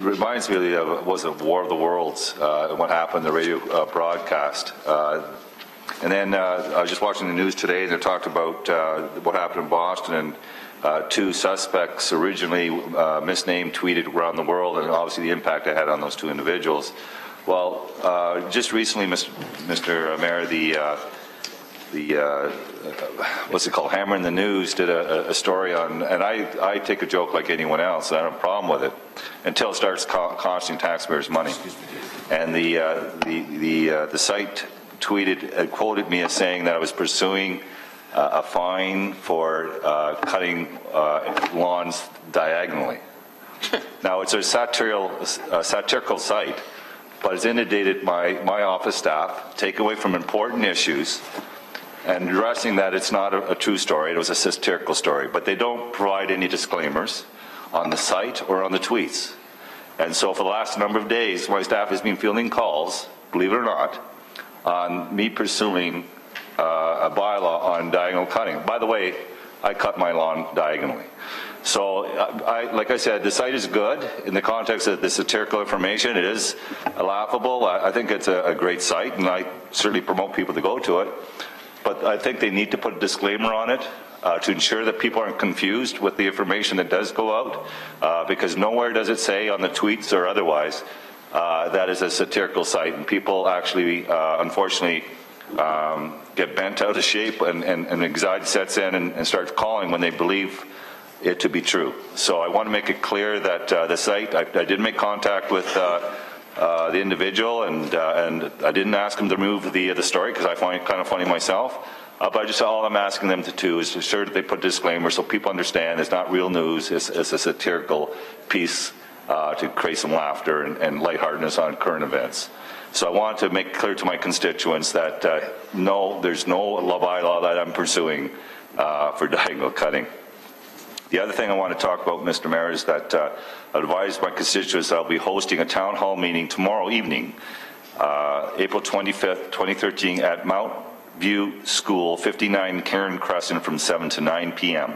reminds me of, was it War of the Worlds, what happened in the radio broadcast. And then I was just watching the news today, and they talked about what happened in Boston, and two suspects originally misnamed, tweeted around the world, and obviously the impact it had on those two individuals. Well, just recently, Mr. Mayor, the what's it called, Hammer in the News did a story on, and I take a joke like anyone else, I don't have a problem with it, until it starts costing taxpayers money. And the site tweeted, quoted me as saying that I was pursuing a fine for cutting lawns diagonally. Now, it's a satirical site, but it's inundated my office staff, take away from important issues, and addressing that it's not a true story, it was a satirical story, but they don't provide any disclaimers on the site or on the tweets. And so for the last number of days, my staff has been fielding calls, believe it or not, on me pursuing a bylaw on diagonal cutting. By the way, I cut my lawn diagonally. So, like I said, the site is good in the context of the satirical information. It is laughable. I think it's a great site, and I certainly promote people to go to it. But I think they need to put a disclaimer on it to ensure that people aren't confused with the information that does go out, because nowhere does it say on the tweets or otherwise that is a satirical site, and people actually, unfortunately, get bent out of shape, and anxiety sets in and starts calling when they believe it to be true. So I want to make it clear that the site, I did make contact with the individual, and I didn't ask him to remove the story because I find it kind of funny myself. But just all I'm asking them to do is to ensure that they put disclaimers so people understand it's not real news, it's a satirical piece to create some laughter and lightheartedness on current events. So I want to make clear to my constituents that no, there's no bylaw that I'm pursuing for diagonal cutting. The other thing I want to talk about, Mr. Mayor, is that I advise my constituents that I'll be hosting a town hall meeting tomorrow evening, April 25th, 2013, at Mount View School, 59 Karen Crescent, from 7 to 9 p.m.